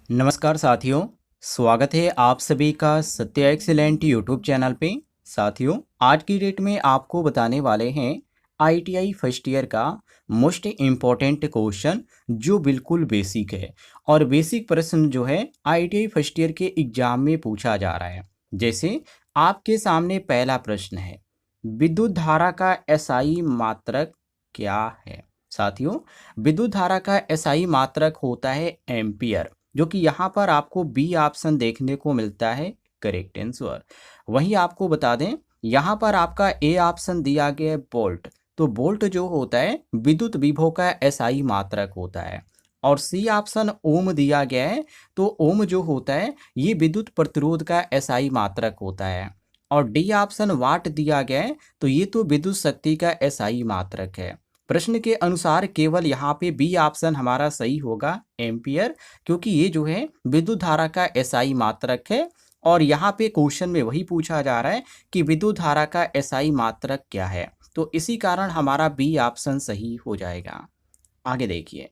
नमस्कार साथियों, स्वागत है आप सभी का सत्य एक्सीलेंट यूट्यूब चैनल पे। साथियों, आज की डेट में आपको बताने वाले हैं आईटीआई फर्स्ट ईयर का मोस्ट इम्पॉर्टेंट क्वेश्चन जो बिल्कुल बेसिक है। और बेसिक प्रश्न जो है आईटीआई फर्स्ट ईयर के एग्जाम में पूछा जा रहा है। जैसे आपके सामने पहला प्रश्न है, विद्युत धारा का एसआई मात्रक क्या है। साथियों, विद्युत धारा का एसआई मात्रक होता है एम्पियर, जो कि यहाँ पर आपको बी ऑप्शन देखने को मिलता है करेक्ट आंसर। वहीं आपको बता दें, यहाँ पर आपका ए ऑप्शन दिया गया है वोल्ट। तो वोल्ट जो होता है विद्युत विभव का एसआई मात्रक होता है। और सी ऑप्शन ओम दिया गया है। तो ओम जो होता है ये विद्युत प्रतिरोध का एसआई मात्रक होता है। और डी ऑप्शन वाट दिया गया है। तो ये तो विद्युत शक्ति का एसआई मात्रक है। प्रश्न के अनुसार केवल यहाँ पे बी ऑप्शन हमारा सही होगा एम्पियर, क्योंकि ये जो है विद्युत धारा का एसआई मात्रक है। और यहाँ पे क्वेश्चन में वही पूछा जा रहा है कि विद्युत धारा का एसआई मात्रक क्या है। तो इसी कारण हमारा बी ऑप्शन सही हो जाएगा। आगे देखिए,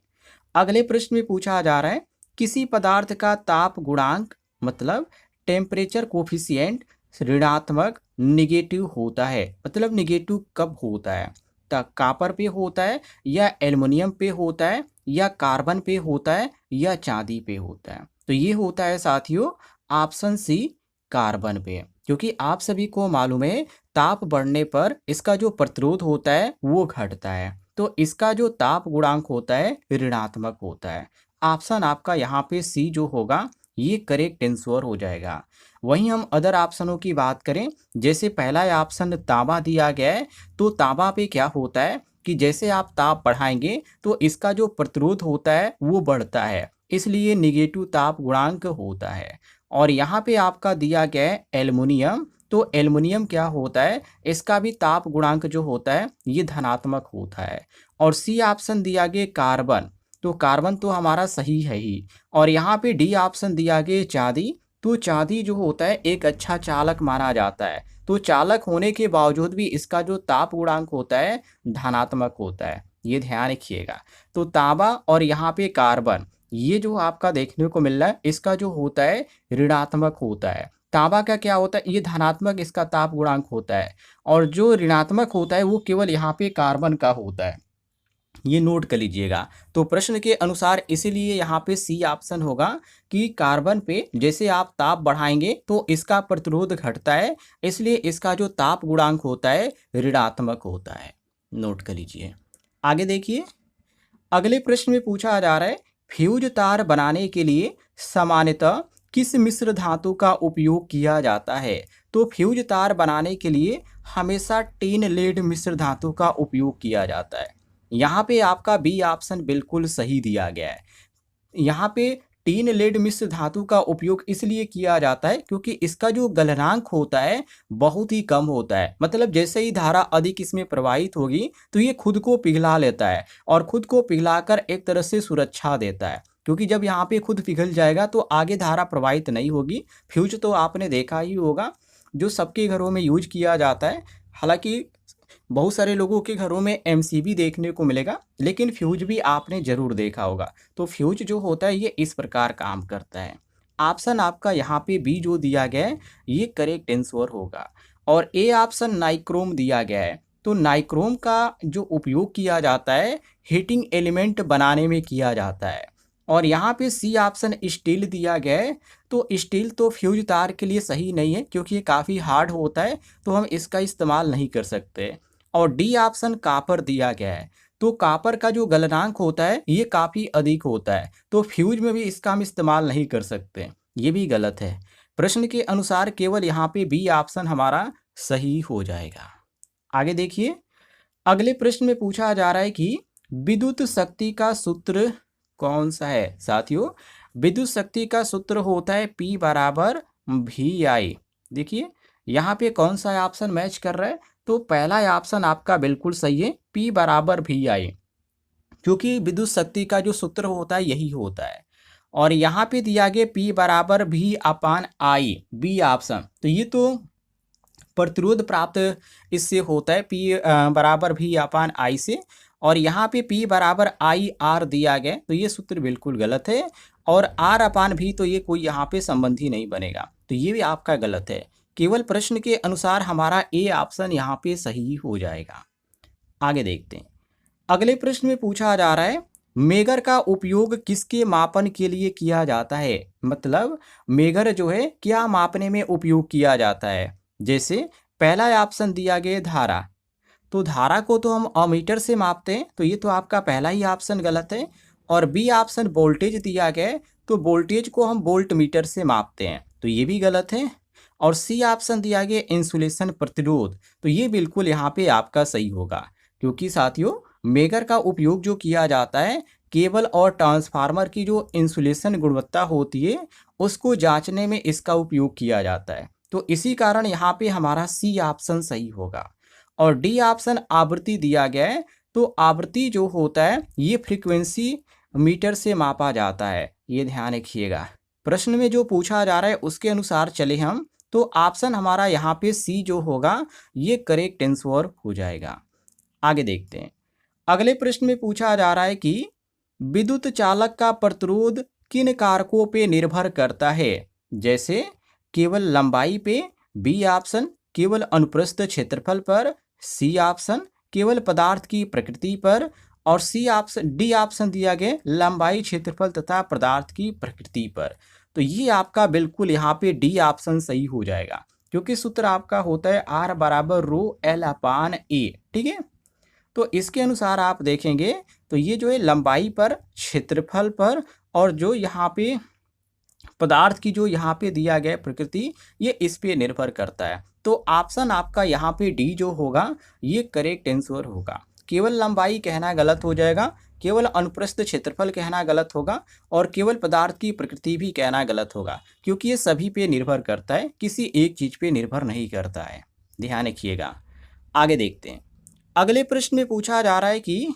अगले प्रश्न में पूछा जा रहा है किसी पदार्थ का ताप गुणांक मतलब टेम्परेचर कोफिशिएंट ऋणात्मक निगेटिव होता है। मतलब निगेटिव कब होता है, कापर पे होता है या एल्युमिनियम पे होता है या कार्बन पे होता है या चांदी पे होता है। तो ये होता है साथियों ऑप्शन सी कार्बन पे, क्योंकि आप सभी को मालूम है ताप बढ़ने पर इसका जो प्रतिरोध होता है वो घटता है। तो इसका जो ताप गुणांक होता है ऋणात्मक होता है। ऑप्शन आपका यहाँ पे सी जो होगा ये करेक्ट आंसर हो जाएगा। वहीं हम अदर ऑप्शनों की बात करें, जैसे पहला ऑप्शन तांबा दिया गया है। तो तांबा पे क्या होता है कि जैसे आप ताप बढ़ाएंगे तो इसका जो प्रतिरोध होता है वो बढ़ता है, इसलिए निगेटिव ताप गुणांक होता है। और यहाँ पे आपका दिया गया है एल्युमिनियम। तो एल्युमिनियम क्या होता है, इसका भी ताप गुणांक जो होता है ये धनात्मक होता है। और सी ऑप्शन दिया गया कार्बन। तो कार्बन तो हमारा सही है ही। और यहाँ पे डी ऑप्शन दिया गया चांदी। तो चांदी जो होता है एक अच्छा चालक माना जाता है। तो चालक होने के बावजूद भी इसका जो ताप गुणांक होता है धनात्मक होता है, ये ध्यान रखिएगा। तो तांबा और यहाँ पे कार्बन ये जो आपका देखने को मिल रहा है इसका जो होता है ऋणात्मक होता है। तांबा का क्या होता है, ये धनात्मक इसका ताप गुणांक होता है। और जो ऋणात्मक होता है वो केवल यहाँ पे कार्बन का होता है, ये नोट कर लीजिएगा। तो प्रश्न के अनुसार इसीलिए यहाँ पे सी ऑप्शन होगा कि कार्बन पे जैसे आप ताप बढ़ाएंगे तो इसका प्रतिरोध घटता है, इसलिए इसका जो ताप गुणांक होता है ऋणात्मक होता है। नोट कर लीजिए। आगे देखिए, अगले प्रश्न में पूछा जा रहा है फ्यूज तार बनाने के लिए सामान्यतः किस मिश्र धातु का उपयोग किया जाता है। तो फ्यूज तार बनाने के लिए हमेशा टिन लेड मिश्र धातु का उपयोग किया जाता है। यहाँ पे आपका बी ऑप्शन बिल्कुल सही दिया गया है। यहाँ पे टिन लेड मिश्र धातु का उपयोग इसलिए किया जाता है क्योंकि इसका जो गलनांक होता है बहुत ही कम होता है। मतलब जैसे ही धारा अधिक इसमें प्रवाहित होगी तो ये खुद को पिघला लेता है और खुद को पिघलाकर एक तरह से सुरक्षा देता है, क्योंकि जब यहाँ पे खुद पिघल जाएगा तो आगे धारा प्रवाहित नहीं होगी। फ्यूज तो आपने देखा ही होगा जो सबके घरों में यूज किया जाता है। हालांकि बहुत सारे लोगों के घरों में एमसीबी देखने को मिलेगा, लेकिन फ्यूज भी आपने जरूर देखा होगा। तो फ्यूज जो होता है ये इस प्रकार काम करता है। ऑप्शन आपका यहाँ पे बी जो दिया गया है ये करेक्ट आंसर होगा। और ए ऑप्शन नाइक्रोम दिया गया है। तो नाइक्रोम का जो उपयोग किया जाता है हीटिंग एलिमेंट बनाने में किया जाता है। और यहाँ पे सी ऑप्शन स्टील दिया गया है। तो स्टील तो फ्यूज तार के लिए सही नहीं है क्योंकि ये काफ़ी हार्ड होता है, तो हम इसका इस्तेमाल नहीं कर सकते। और डी ऑप्शन कापर दिया गया है। तो कापर का जो गलनांक होता है ये काफ़ी अधिक होता है, तो फ्यूज में भी इसका हम इस्तेमाल नहीं कर सकते, ये भी गलत है। प्रश्न के अनुसार केवल यहाँ पे बी ऑप्शन हमारा सही हो जाएगा। आगे देखिए, अगले प्रश्न में पूछा जा रहा है कि विद्युत शक्ति का सूत्र कौन सा है। साथियों, विद्युत शक्ति का सूत्र होता है P बराबर VI। देखिए यहाँ पे कौन सा ऑप्शन मैच कर रहा है। तो पहला ऑप्शन आपका बिल्कुल सही है, P बराबर VI, क्योंकि विद्युत शक्ति का जो सूत्र होता है यही होता है। और यहाँ पे दिया गया P बराबर V अपान I, बी ऑप्शन। तो ये तो प्रतिरोध प्राप्त इससे होता है P बराबर V अपान I से। और यहाँ पे P बराबर आई आर दिया गया, तो ये सूत्र बिल्कुल गलत है। और आर अपान भी, तो ये कोई यहाँ पे संबंधी नहीं बनेगा, तो ये भी आपका गलत है। केवल प्रश्न के अनुसार हमारा ए ऑप्शन यहाँ पे सही हो जाएगा। आगे देखते हैं। अगले प्रश्न में पूछा जा रहा है मेगर का उपयोग किसके मापन के लिए किया जाता है। मतलब मेगर जो है क्या मापने में उपयोग किया जाता है। जैसे पहला ऑप्शन दिया गया धारा, तो धारा को तो हम अमीटर से मापते हैं, तो ये तो आपका पहला ही ऑप्शन गलत है। और बी ऑप्शन वोल्टेज दिया गया है, तो वोल्टेज को हम वोल्ट मीटर से मापते हैं, तो ये भी गलत है। और सी ऑप्शन दिया गया इंसुलेशन प्रतिरोध, तो ये बिल्कुल यहाँ पे आपका सही होगा, क्योंकि साथियों मेगर का उपयोग जो किया जाता है केबल और ट्रांसफार्मर की जो इंसुलेशन गुणवत्ता होती है उसको जांचने में इसका उपयोग किया जाता है, तो इसी कारण यहाँ पे हमारा सी ऑप्शन सही होगा। और डी ऑप्शन आवृत्ति दिया गया है, तो आवृत्ति जो होता है ये फ्रीक्वेंसी मीटर से मापा जाता है, ये ध्यान रखिएगा। प्रश्न में जो पूछा जा रहा है उसके अनुसार चले हम, तो ऑप्शन हमारा यहाँ पे सी जो होगा ये करेक्ट आंसर हो जाएगा। आगे देखते हैं। अगले प्रश्न में पूछा जा रहा है कि विद्युत चालक का प्रतिरोध किन कारकों पे निर्भर करता है। जैसे केवल लंबाई पे, बी ऑप्शन केवल अनुप्रस्थ क्षेत्रफल पर, सी ऑप्शन केवल पदार्थ की प्रकृति पर, और सी ऑप्शन डी ऑप्शन दिया गया लंबाई, क्षेत्रफल तथा पदार्थ की प्रकृति पर। तो ये आपका बिल्कुल यहाँ पे डी ऑप्शन सही हो जाएगा, क्योंकि सूत्र आपका होता है आर बराबर रो एल अपान ए, ठीक है। तो इसके अनुसार आप देखेंगे तो ये जो है लंबाई पर, क्षेत्रफल पर, और जो यहाँ पे पदार्थ की जो यहाँ पे दिया गया प्रकृति, ये इस पे निर्भर करता है। तो ऑप्शन आपका यहाँ पे डी जो होगा ये करेक्ट आंसर होगा। केवल लंबाई कहना गलत हो जाएगा, केवल अनुप्रस्थ क्षेत्रफल कहना गलत होगा, और केवल पदार्थ की प्रकृति भी कहना गलत होगा, क्योंकि ये सभी पे निर्भर करता है, किसी एक चीज पे निर्भर नहीं करता है, ध्यान रखिएगा। आगे देखते हैं। अगले प्रश्न में पूछा जा रहा है कि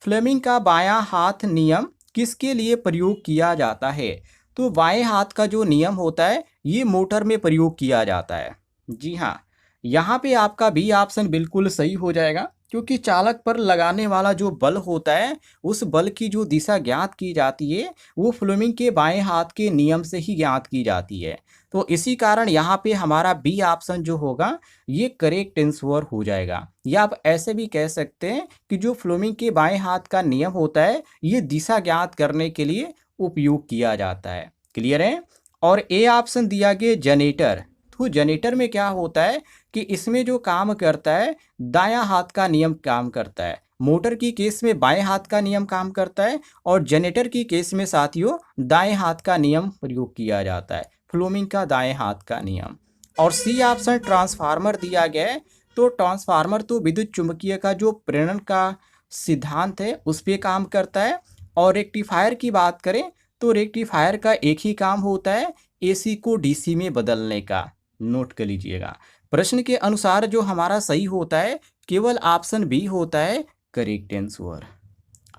फ्लेमिंग का बायां हाथ नियम किसके लिए प्रयोग किया जाता है। तो बाएं हाथ का जो नियम होता है ये मोटर में प्रयोग किया जाता है। जी हाँ, यहाँ पे आपका बी ऑप्शन बिल्कुल सही हो जाएगा, क्योंकि चालक पर लगाने वाला जो बल होता है उस बल की जो दिशा ज्ञात की जाती है वो फ्लेमिंग के बाएं हाथ के नियम से ही ज्ञात की जाती है। तो इसी कारण यहाँ पे हमारा बी ऑप्शन जो होगा ये करेक्ट आंसर हो जाएगा। या आप ऐसे भी कह सकते हैं कि जो फ्लेमिंग के बाएं हाथ का नियम होता है ये दिशा ज्ञात करने के लिए उपयोग किया जाता है। क्लियर है। और ए ऑप्शन दिया गया जनरेटर, तो जनरेटर में क्या होता है कि इसमें जो काम करता है दायां हाथ का नियम काम करता है। मोटर की केस में बाएं हाथ का नियम काम करता है, और जनरेटर की केस में साथियों दाएं हाथ का नियम प्रयोग किया जाता है, फ्लोमिंग का दाएं हाथ का नियम। और सी ऑप्शन ट्रांसफार्मर दिया गया है, तो ट्रांसफार्मर तो विद्युत चुंबकीय का जो प्रेरण का सिद्धांत है उस पर काम करता है। और रेक्टिफायर की बात करें तो रेक्टिफायर का एक ही काम होता है एसी को डीसी में बदलने का, नोट कर लीजिएगा। प्रश्न के अनुसार जो हमारा सही होता है केवल ऑप्शन बी होता है करेक्ट आंसर।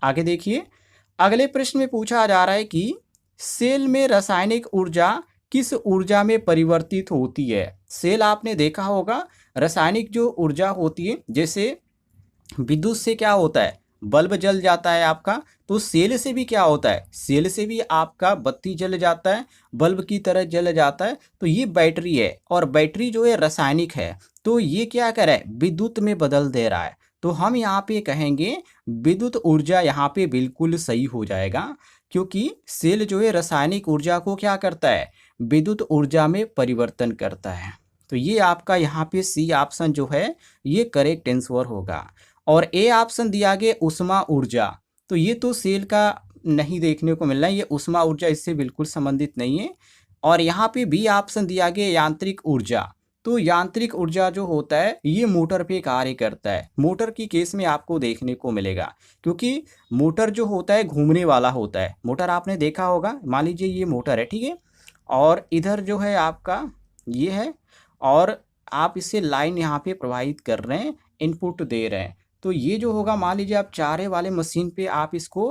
आगे देखिए। अगले प्रश्न में पूछा जा रहा है कि सेल में रासायनिक ऊर्जा किस ऊर्जा में परिवर्तित होती है। सेल आपने देखा होगा, रासायनिक जो ऊर्जा होती है, जैसे विद्युत से क्या होता है बल्ब जल जाता है आपका, तो सेल से भी क्या होता है, सेल से भी आपका बत्ती जल जाता है, बल्ब की तरह जल जाता है। तो ये बैटरी है, और बैटरी जो है रासायनिक है, तो ये क्या कर रहा है विद्युत में बदल दे रहा है। तो हम यहाँ पे कहेंगे विद्युत ऊर्जा यहाँ पे बिल्कुल सही हो जाएगा, क्योंकि सेल जो है रासायनिक ऊर्जा को क्या करता है विद्युत ऊर्जा में परिवर्तन करता है। तो ये आपका यहाँ पे सी ऑप्शन जो है ये करेक्ट आंसर होगा। और ए ऑप्शन दिया गया उष्मा ऊर्जा, तो ये तो सेल का नहीं देखने को मिल रहा है, ये उष्मा ऊर्जा इससे बिल्कुल संबंधित नहीं है। और यहाँ पे बी ऑप्शन दिया गया यांत्रिक ऊर्जा, तो यांत्रिक ऊर्जा जो होता है ये मोटर पे कार्य करता है। मोटर की केस में आपको देखने को मिलेगा, क्योंकि मोटर जो होता है घूमने वाला होता है। मोटर आपने देखा होगा, मान लीजिए ये मोटर है, ठीक है, और इधर जो है आपका ये है, और आप इसे लाइन यहाँ पे प्रवाहित कर रहे हैं, इनपुट दे रहे हैं। तो ये जो होगा मान लीजिए आप चारे वाले मशीन पे आप इसको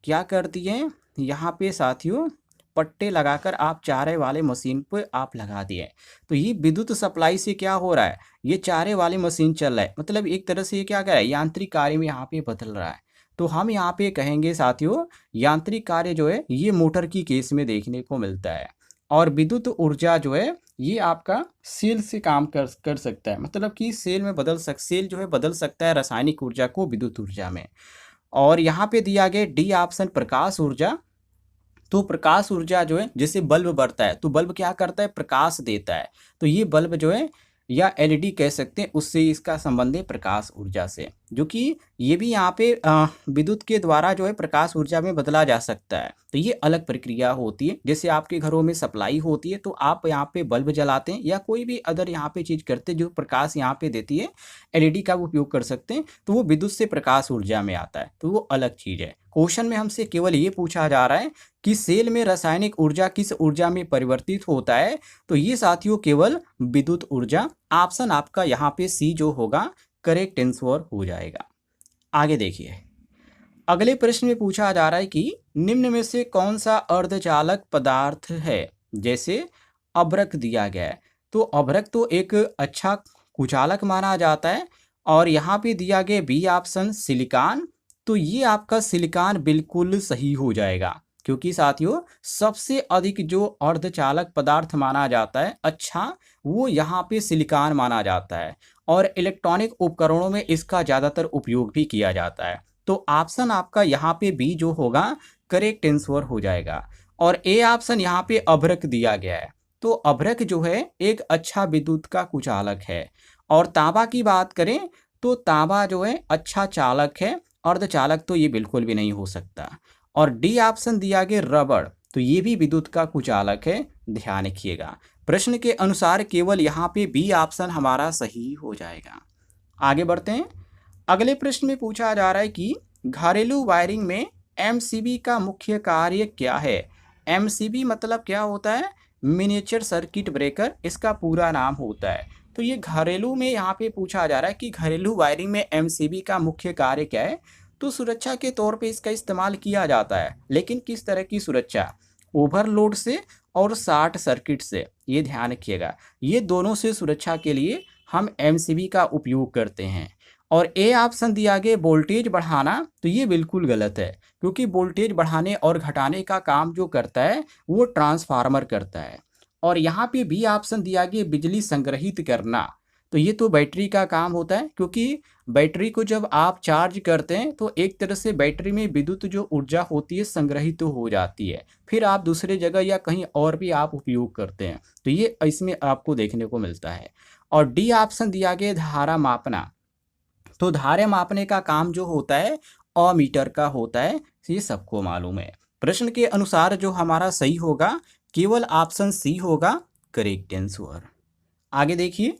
क्या कर दिए, यहाँ पे साथियों पट्टे लगाकर आप चारे वाले मशीन पे आप लगा दिए। तो ये विद्युत सप्लाई से क्या हो रहा है, ये चारे वाले मशीन चल रहा है, मतलब एक तरह से ये क्या कर रहा है यांत्रिक कार्य में यहाँ पे बदल रहा है। तो हम यहाँ पे कहेंगे साथियों यांत्रिक कार्य जो है ये मोटर की केस में देखने को मिलता है। और विद्युत ऊर्जा जो है ये आपका सेल से काम कर सकता है, मतलब कि सेल जो है बदल सकता है रासायनिक ऊर्जा को विद्युत ऊर्जा में। और यहाँ पे दिया गया डी ऑप्शन प्रकाश ऊर्जा। तो प्रकाश ऊर्जा जो है जैसे बल्ब बढ़ता है तो बल्ब क्या करता है, प्रकाश देता है। तो ये बल्ब जो है या एलईडी कह सकते हैं, उससे इसका संबंध है प्रकाश ऊर्जा से, जो कि ये भी यहाँ पे विद्युत के द्वारा जो है प्रकाश ऊर्जा में बदला जा सकता है। तो ये अलग प्रक्रिया होती है। जैसे आपके घरों में सप्लाई होती है तो आप यहाँ पे बल्ब जलाते हैं या कोई भी अदर यहाँ पे चीज़ करते हैं जो प्रकाश यहाँ पे देती है, एलईडी का उपयोग कर सकते हैं, तो वो विद्युत से प्रकाश ऊर्जा में आता है, तो वो अलग चीज़ है। क्वेश्चन में हमसे केवल ये पूछा जा रहा है कि सेल में रासायनिक ऊर्जा किस ऊर्जा में परिवर्तित होता है, तो ये साथियों केवल विद्युत ऊर्जा। ऑप्शन आपका यहाँ पे सी जो होगा करेक्ट आंसर हो जाएगा। आगे देखिए, अगले प्रश्न में पूछा जा रहा है कि निम्न में से कौन सा अर्धचालक पदार्थ है। जैसे अभ्रक दिया गया है, तो अभ्रक तो एक अच्छा कुचालक माना जाता है। और यहाँ पे दिया गया बी ऑप्शन सिलिकॉन, तो ये आपका सिलिकॉन बिल्कुल सही हो जाएगा, क्योंकि साथियों सबसे अधिक जो अर्धचालक पदार्थ माना जाता है अच्छा, वो यहाँ पे सिलिकॉन माना जाता है। और इलेक्ट्रॉनिक उपकरणों में इसका ज़्यादातर उपयोग भी किया जाता है। तो ऑप्शन आपका यहाँ पे बी जो होगा करेक्ट आंसर हो जाएगा। और ए ऑप्शन यहाँ पे अभ्रक दिया गया है, तो अभ्रक जो है एक अच्छा विद्युत का कुचालक है। और तांबा की बात करें तो तांबा जो है अच्छा चालक है, अर्धचालक तो ये बिल्कुल भी नहीं हो सकता। और डी ऑप्शन दिया गया रबड़, तो ये भी विद्युत का कुचालक है, ध्यान रखिएगा। प्रश्न के अनुसार केवल यहाँ पे बी ऑप्शन हमारा सही हो जाएगा। आगे बढ़ते हैं। अगले प्रश्न में पूछा जा रहा है कि घरेलू वायरिंग में एमसीबी का मुख्य कार्य क्या है। एमसीबी मतलब क्या होता है, मिनिएचर सर्किट ब्रेकर इसका पूरा नाम होता है। तो ये घरेलू में यहाँ पे पूछा जा रहा है कि घरेलू वायरिंग में एमसीबी का मुख्य कार्य क्या है। तो सुरक्षा के तौर पे इसका इस्तेमाल किया जाता है, लेकिन किस तरह की सुरक्षा, ओवरलोड से और शॉर्ट सर्किट से, ये ध्यान रखिएगा। ये दोनों से सुरक्षा के लिए हम एमसीबी का उपयोग करते हैं। और ए ऑप्शन दिया गया वोल्टेज बढ़ाना, तो ये बिल्कुल गलत है, क्योंकि वोल्टेज बढ़ाने और घटाने का काम जो करता है वो ट्रांसफार्मर करता है। और यहाँ पे बी ऑप्शन दिया गया बिजली संग्रहित करना, तो ये तो बैटरी का काम होता है, क्योंकि बैटरी को जब आप चार्ज करते हैं तो एक तरह से बैटरी में विद्युत जो ऊर्जा होती है संग्रहित तो हो जाती है, फिर आप दूसरे जगह या कहीं और भी आप उपयोग करते हैं, तो ये इसमें आपको देखने को मिलता है। और डी ऑप्शन दिया गया धारा मापना, तो धारा मापने का काम जो होता है अमीटर का होता है, ये सबको मालूम है। प्रश्न के अनुसार जो हमारा सही होगा केवल ऑप्शन सी होगा करेक्ट आंसर। आगे देखिए,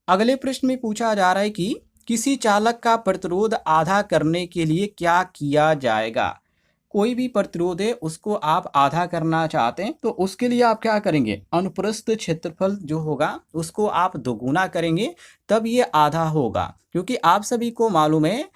अगले प्रश्न में पूछा जा रहा है कि किसी चालक का प्रतिरोध आधा करने के लिए क्या किया जाएगा। कोई भी प्रतिरोध है उसको आप आधा करना चाहते हैं, तो उसके लिए आप क्या करेंगे, अनुप्रस्थ क्षेत्रफल जो होगा उसको आप दोगुना करेंगे, तब ये आधा होगा। क्योंकि आप सभी को मालूम है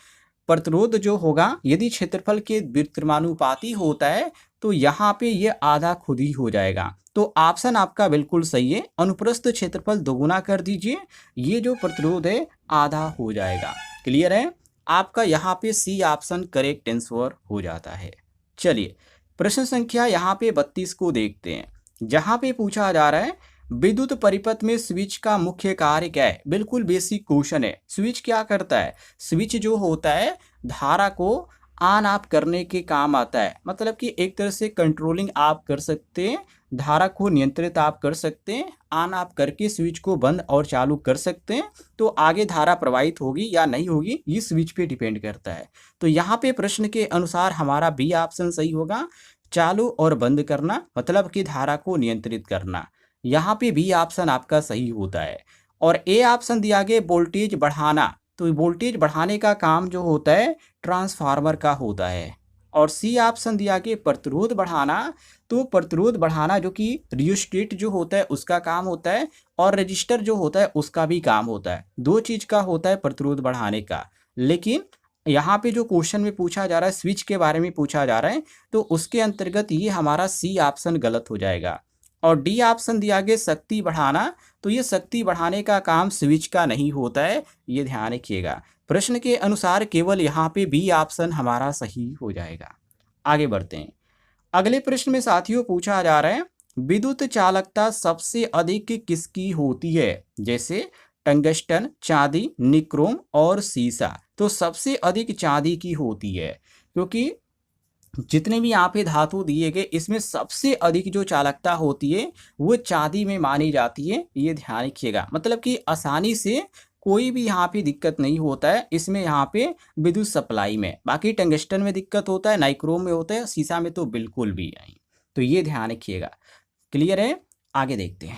प्रतिरोध जो होगा यदि क्षेत्रफल के व्युत्क्रमानुपाती होता है तो यहाँ पे ये आधा खुद ही हो जाएगा। तो ऑप्शन आपका बिल्कुल सही है, अनुप्रस्थ क्षेत्रफल दोगुना कर दीजिए, ये जो प्रतिरोध है आधा हो जाएगा। क्लियर है, आपका यहाँ पे सी ऑप्शन करेक्ट आंसर हो जाता है। चलिए प्रश्न संख्या यहाँ पे 32 को देखते हैं, जहाँ पे पूछा जा रहा है विद्युत परिपथ में स्विच का मुख्य कार्य क्या है। बिल्कुल बेसिक क्वेश्चन है। स्विच क्या करता है, स्विच जो होता है धारा को ऑन ऑफ करने के काम आता है, मतलब कि एक तरह से कंट्रोलिंग आप कर सकते हैं, धारा को नियंत्रित आप कर सकते हैं, ऑन ऑफ करके स्विच को बंद और चालू कर सकते हैं। तो आगे धारा प्रवाहित होगी या नहीं होगी ये स्विच पे डिपेंड करता है। तो यहाँ पे प्रश्न के अनुसार हमारा बी ऑप्शन सही होगा, चालू और बंद करना मतलब कि धारा को नियंत्रित करना, यहाँ पे बी ऑप्शन आपका सही होता है। और ए ऑप्शन दिया गया वोल्टेज बढ़ाना, तो वोल्टेज बढ़ाने का काम जो होता है ट्रांसफार्मर का होता है। और सी ऑप्शन दिया गया प्रतिरोध बढ़ाना, तो प्रतिरोध बढ़ाना जो कि रियोस्टेट जो होता है उसका काम होता है, और रजिस्टर जो होता है उसका भी काम होता है। दो चीज़ का होता है प्रतिरोध बढ़ाने का। लेकिन यहाँ पे जो क्वेश्चन में पूछा जा रहा है स्विच के बारे में पूछा जा रहा है, तो उसके अंतर्गत ये हमारा सी ऑप्शन गलत हो जाएगा। और डी ऑप्शन दिया गया शक्ति बढ़ाना, तो ये शक्ति बढ़ाने का काम स्विच का नहीं होता है, ये ध्यान रखिएगा। प्रश्न के अनुसार केवल यहाँ पे बी ऑप्शन हमारा सही हो जाएगा। आगे बढ़ते हैं। अगले प्रश्न में साथियों पूछा जा रहा है विद्युत चालकता सबसे अधिक किसकी होती है, जैसे टंगस्टन, चांदी, निक्रोम और सीसा। तो सबसे अधिक चांदी की होती है, क्योंकि जितने भी यहाँ पे धातु दिए गए इसमें सबसे अधिक जो चालकता होती है वो चांदी में मानी जाती है। ये ध्यान रखिएगा, मतलब कि आसानी से कोई भी यहाँ पे दिक्कत नहीं होता है इसमें यहाँ पे विद्युत सप्लाई में। बाकी टंगस्टन में दिक्कत होता है, नाइक्रोम में होता है, शीशा में तो बिल्कुल भी नहीं। तो ये ध्यान रखिएगा। क्लियर है? आगे देखते हैं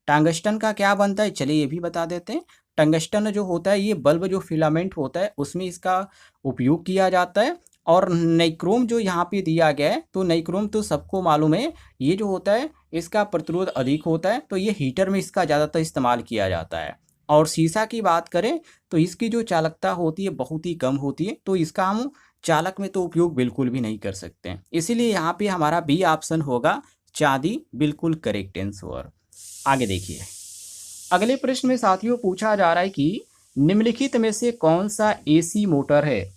टंगस्टन का क्या बनता है, चलिए ये भी बता देते हैं। टंगस्टन जो होता है ये बल्ब जो फिलामेंट होता है उसमें इसका उपयोग किया जाता है। और नाइक्रोम जो यहाँ पे दिया गया है, तो नाइक्रोम तो सबको मालूम है ये जो होता है इसका प्रतिरोध अधिक होता है, तो ये हीटर में इसका ज़्यादातर इस्तेमाल किया जाता है। और शीशा की बात करें तो इसकी जो चालकता होती है बहुत ही कम होती है, तो इसका हम चालक में तो उपयोग बिल्कुल भी नहीं कर सकते हैं। इसीलिए यहाँ पे हमारा बी ऑप्शन होगा चांदी, बिल्कुल करेक्ट आंसर। आगे देखिए अगले प्रश्न में साथियों पूछा जा रहा है कि निम्नलिखित में से कौन सा एसी मोटर है,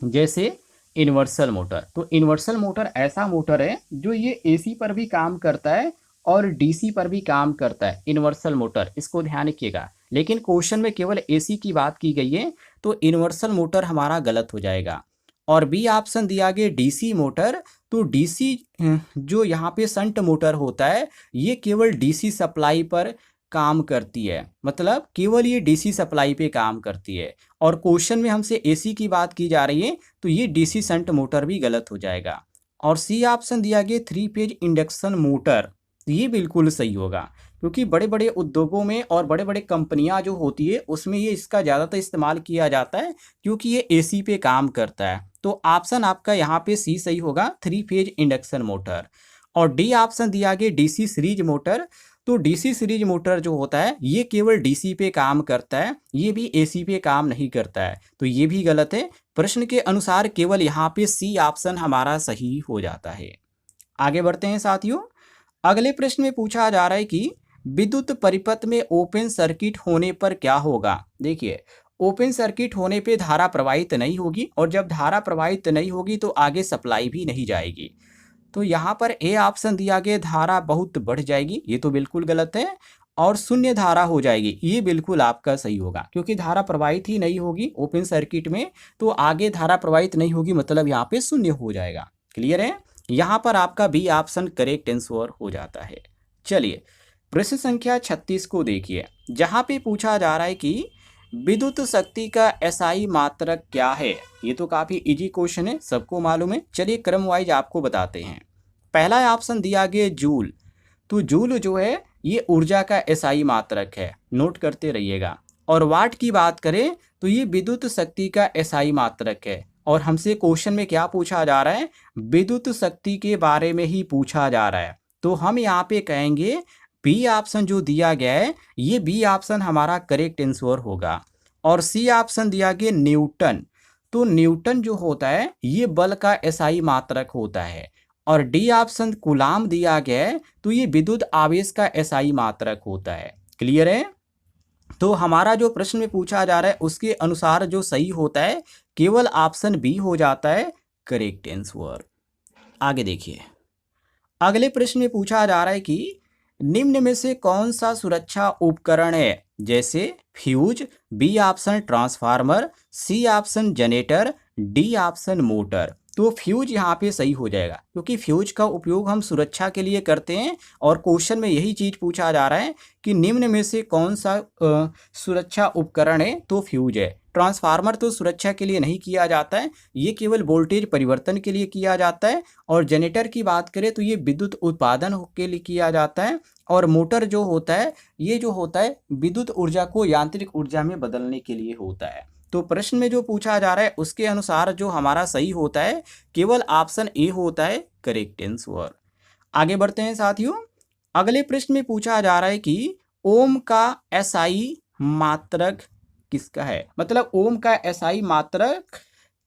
जैसे इन्वर्सल मोटर। तो इन्वर्सल मोटर ऐसा मोटर है जो ये एसी पर भी काम करता है और डीसी पर भी काम करता है। इन्वर्सल मोटर, इसको ध्यान रखिएगा, लेकिन क्वेश्चन में केवल एसी की बात की गई है, तो इन्वर्सल मोटर हमारा गलत हो जाएगा। और बी ऑप्शन दिया गया डीसी मोटर। तो डीसी जो यहाँ पे शंट मोटर होता है ये केवल डीसी सप्लाई पर काम करती है, मतलब केवल ये डीसी सप्लाई पे काम करती है। और क्वेश्चन में हमसे एसी की बात की जा रही है, तो ये डीसी शंट मोटर भी गलत हो जाएगा। और सी ऑप्शन दिया गया 3 फेज इंडक्शन मोटर, ये बिल्कुल सही होगा, क्योंकि बड़े बड़े उद्योगों में और बड़े बड़े कंपनियां जो होती है उसमें ये इसका ज़्यादातर इस्तेमाल किया जाता है, क्योंकि ये एसी पे काम करता है। तो ऑप्शन आपका यहाँ पे सी सही होगा, 3 फेज इंडक्शन मोटर। और डी ऑप्शन दिया गया डीसी सीरीज मोटर। तो डीसी सीरीज मोटर जो होता है ये केवल डीसी पे काम करता है, ये भी एसी पे काम नहीं करता है, तो ये भी गलत है। प्रश्न के अनुसार केवल यहाँ पे सी ऑप्शन हमारा सही हो जाता है। आगे बढ़ते हैं साथियों। अगले प्रश्न में पूछा जा रहा है कि विद्युत परिपथ में ओपन सर्किट होने पर क्या होगा। देखिए ओपन सर्किट होने पे धारा प्रवाहित नहीं होगी, और जब धारा प्रवाहित नहीं होगी तो आगे सप्लाई भी नहीं जाएगी। तो यहाँ पर ए ऑप्शन दिया गया धारा बहुत बढ़ जाएगी, ये तो बिल्कुल गलत है। और शून्य धारा हो जाएगी, ये बिल्कुल आपका सही होगा, क्योंकि धारा प्रवाहित ही नहीं होगी ओपन सर्किट में, तो आगे धारा प्रवाहित नहीं होगी, मतलब यहाँ पे शून्य हो जाएगा। क्लियर है? यहाँ पर आपका बी ऑप्शन करेक्ट आंसर हो जाता है। चलिए प्रश्न संख्या 36 को देखिए, जहाँ पे पूछा जा रहा है कि विद्युत शक्ति का एसआई मात्रक क्या है। ये तो काफ़ी इजी क्वेश्चन है, सबको मालूम है। चलिए क्रम वाइज आपको बताते हैं। पहला ऑप्शन दिया गया जूल। तो जूल जो है ये ऊर्जा का एसआई मात्रक है, नोट करते रहिएगा। और वाट की बात करें तो ये विद्युत शक्ति का एसआई मात्रक है। और हमसे क्वेश्चन में क्या पूछा जा रहा है, विद्युत शक्ति के बारे में ही पूछा जा रहा है, तो हम यहाँ पे कहेंगे बी ऑप्शन जो दिया गया है ये बी ऑप्शन हमारा करेक्ट आंसर होगा। और सी ऑप्शन दिया गया न्यूटन। तो न्यूटन जो होता है ये बल का एसआई मात्रक होता है। और डी ऑप्शन कूलाम दिया गया है, तो ये विद्युत आवेश का एसआई मात्रक होता है। क्लियर है? तो हमारा जो प्रश्न में पूछा जा रहा है उसके अनुसार जो सही होता है केवल ऑप्शन बी हो जाता है करेक्ट आंसर। आगे देखिए अगले प्रश्न में पूछा जा रहा है कि निम्न में से कौन सा सुरक्षा उपकरण है, जैसे fuse, B option transformer, C option generator, D option motor. तो फ्यूज यहाँ पे सही हो जाएगा, क्योंकि फ्यूज का उपयोग हम सुरक्षा के लिए करते हैं, और क्वेश्चन में यही चीज़ पूछा जा रहा है कि निम्न में से कौन सा सुरक्षा उपकरण है, तो फ्यूज है। ट्रांसफार्मर तो सुरक्षा के लिए नहीं किया जाता है, ये केवल वोल्टेज परिवर्तन के लिए किया जाता है। और जनरेटर की बात करें तो ये विद्युत उत्पादन के लिए किया जाता है। और मोटर जो होता है ये जो होता है विद्युत ऊर्जा को यांत्रिक ऊर्जा में बदलने के लिए होता है। तो प्रश्न में जो पूछा जा रहा है उसके अनुसार जो हमारा सही होता है केवल ऑप्शन ए होता है करेक्ट आंसर। आगे बढ़ते हैं साथियों। अगले प्रश्न में पूछा जा रहा है कि ओम का एसआई मात्रक किसका है, मतलब ओम का एसआई मात्रक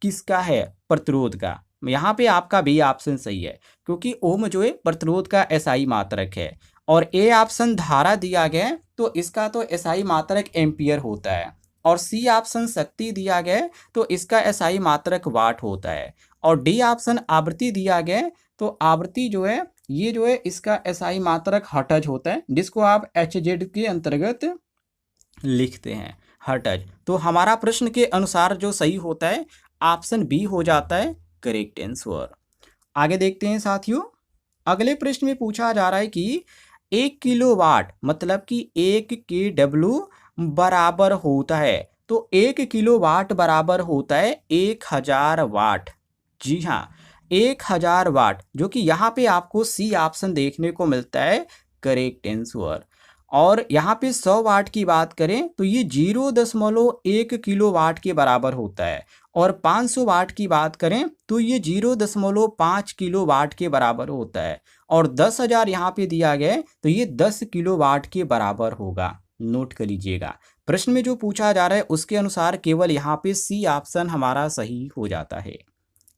किसका है, प्रतिरोध का। यहाँ पे आपका बी ऑप्शन सही है, क्योंकि ओम जो है प्रतिरोध का एसआई मात्रक है। और ए ऑप्शन धारा दिया गया है, तो इसका तो एसआई मात्रक एम्पियर होता है। और सी ऑप्शन शक्ति दिया गया है तो इसका एसआई मात्रक वाट होता है। और डी ऑप्शन आवृत्ति दिया गया है तो आवृत्ति जो है ये जो है इसका एसआई मात्रक हर्ट्ज होता है, जिसको आप एचजेड के अंतर्गत लिखते हैं, हर्ट्ज। तो हमारा प्रश्न के अनुसार जो सही होता है ऑप्शन बी हो जाता है करेक्ट आंसर। आगे देखते हैं साथियों, अगले प्रश्न में पूछा जा रहा है कि 1 किलोवाट मतलब कि 1 kW बराबर होता है। तो 1 किलोवाट बराबर होता है 1000 वाट। जी हाँ, 1000 वाट, जो कि यहाँ पे आपको सी ऑप्शन देखने को मिलता है करेक्ट आंसर। और यहाँ पे 100 वाट की बात करें तो ये 0.1 किलोवाट के बराबर होता है। और 500 वाट की बात करें तो ये 0.5 किलोवाट के बराबर होता है। और 10,000 यहाँ पे दिया गया है तो ये 10 किलोवाट के बराबर होगा। नोट कर लीजिएगा, प्रश्न में जो पूछा जा रहा है उसके अनुसार केवल यहाँ पे सी ऑप्शन हमारा सही हो जाता है।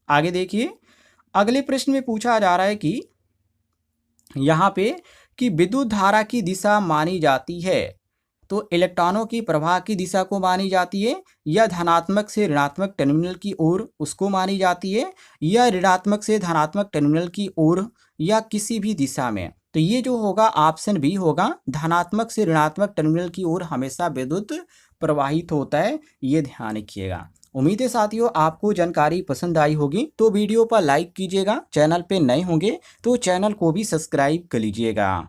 आगे देखिए, अगले प्रश्न में पूछा जा रहा है कि यहाँ पे कि विद्युत धारा की दिशा मानी जाती है तो इलेक्ट्रॉनों की प्रवाह की दिशा को मानी जाती है, या धनात्मक से ऋणात्मक टर्मिनल की ओर उसको मानी जाती है, या ऋणात्मक से धनात्मक टर्मिनल की ओर, या किसी भी दिशा में। तो ये जो होगा ऑप्शन बी होगा, धनात्मक से ऋणात्मक टर्मिनल की ओर हमेशा विद्युत प्रवाहित होता है, ये ध्यान रखिएगा। उम्मीद है साथियों आपको जानकारी पसंद आई होगी, तो वीडियो पर लाइक कीजिएगा, चैनल पे नए होंगे तो चैनल को भी सब्सक्राइब कर लीजिएगा।